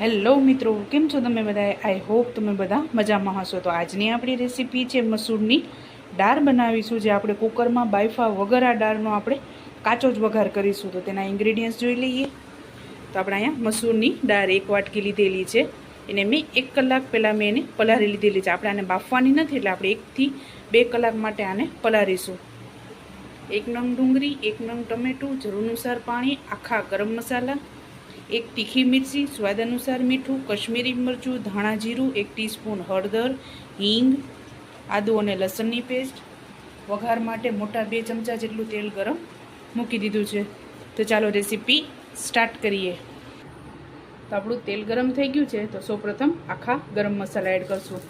Hello મિત્રો, કેમ છો તમે બધા? આઈ હોપ તમે બધા મજામાં હશો. તો આજની આપણી રેસીપી છે મસૂરની દાળ બનાવીશું, જે આપણે કુકરમાં બાયફા વગર આ દાળનો આપણે કાચો જ વઘાર કરીશું. તો તેના ઇન્ગ્રેડિયન્ટ્સ જોઈ લઈએ. તો આપણે અહીંયા મસૂરની દાળ 1 વાટકી લીધેલી છે. એને મેં 1 કલાક પહેલાં મેં એને પલાળી લીધેલી છે. આપણે આને બાફવાની નથી, એટલે આપણે 1 થી 2 કલાક માટે આને પલાળીશું. 1 નંગ ડુંગળી, 1 નંગ ટમેટું, જરૂર અનુસાર પાણી, આખા ગરમ મસાલા, 1 તીખી મિર્ચી, સ્વાદ અનુસાર મીઠું, કશ્મીરી મરચું, ધાણા જીરું, 1 ટીસ્પૂન હળદર, હિંગ, આદુ અને લસણની પેસ્ટ. વઘાર માટે મોટા 2 ચમચા જેટલું તેલ ગરમ મૂકી દીધું છે. તો ચાલો રેસીપી સ્ટાર્ટ કરીએ. તો આપણું તેલ ગરમ થઈ ગયું છે. તો સૌપ્રથમ આખા ગરમ મસાલા એડ કરશું.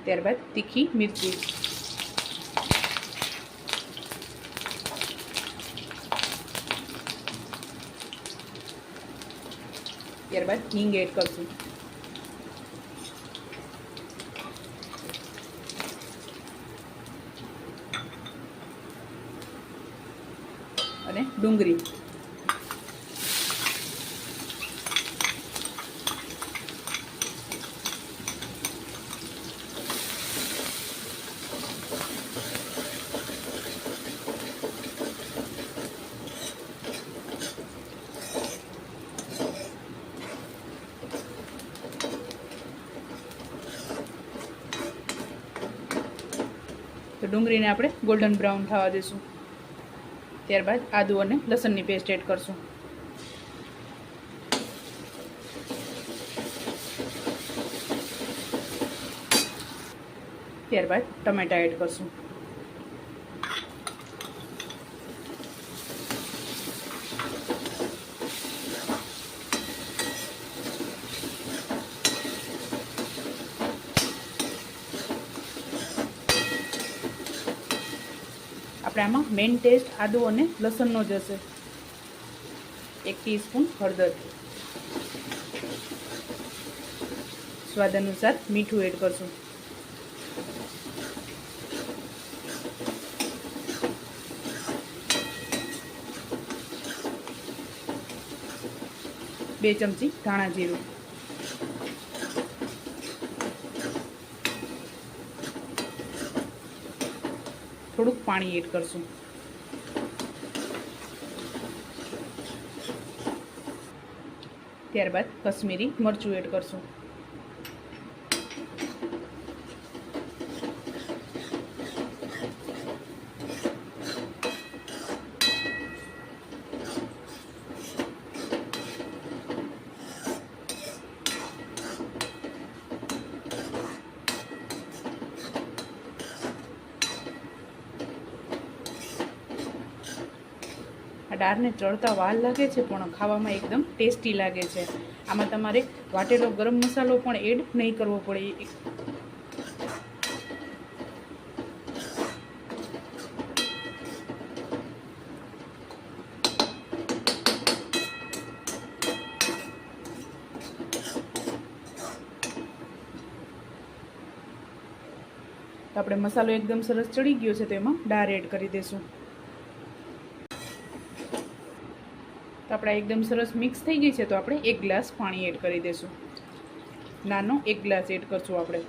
ત્યારબાદ તીખી મિર્ચી, ત્યારબાદ હિંગ એડ કરશું. અને ડુંગળી. તો ડુંગળીને આપણે ગોલ્ડન બ્રાઉન થવા દઈશું. ત્યારબાદ આદુ અને લસણની પેસ્ટ એડ કરશું. ત્યારબાદ ટમેટા એડ કરશું. આપણે આમાં મેઇન ટેસ્ટ આદુ અને લસણનો જ હશે. 1 ટીસ્પૂન હળદર, સ્વાદ અનુસાર મીઠું એડ કરશું. બે ચમચી ધાણા જીરું, થોડુંક પાણી એડ કરશું. ત્યારબાદ કશ્મીરી મરચું એડ કરશું. આ દાળને ચડતા વાર લાગે છે, પણ ખાવામાં એકદમ ટેસ્ટી લાગે છે. આમાં તમારે વાટેલો ગરમ મસાલો પણ એડ નહીં કરવો પડે. તો આપણે મસાલો એકદમ સરસ ચડી ગયો છે, તો એમાં દાળ એડ કરી દઈશું. તો આપણે એકદમ સરસ મિક્સ થઈ ગઈ છે. તો આપણે 1 ગ્લાસ પાણી એડ કરી દઈશું. નાનો 1 ગ્લાસ એડ કરશું આપણે.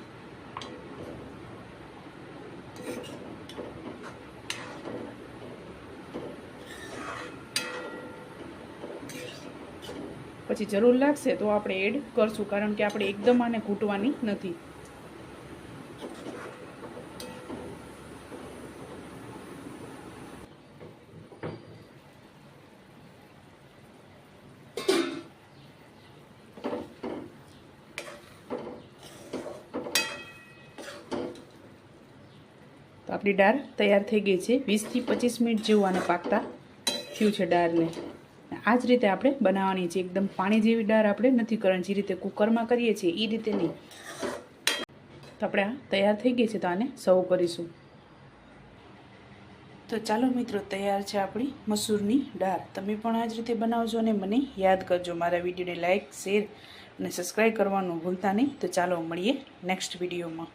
પછી જરૂર લાગશે તો આપણે એડ કરશું, કારણ કે આપણે એકદમ આને ઘૂંટવાની નથી. તો આપણી દાળ તૈયાર થઈ ગઈ છે. 20 થી 25 મિનિટ જેવું આને પાકતા થયું છે દાળને. આ જ રીતે આપણે બનાવવાની છે. એકદમ પાણી જેવી દાળ આપણે નથી કરવાની, જે રીતે કુકરમાં કરીએ છીએ એ રીતે નહીં. તો આપણે આ તૈયાર થઈ ગઈ છે. તો આને સર્વ કરીશું. તો ચાલો મિત્રો, તૈયાર છે આપણી મસૂરની દાળ. તમે પણ આ જ રીતે બનાવજો અને મને યાદ કરજો. મારા વિડીયોને લાઇક, શેર અને સબસ્ક્રાઈબ કરવાનું ભૂલતા નહીં. તો ચાલો મળીએ નેક્સ્ટ વિડીયોમાં.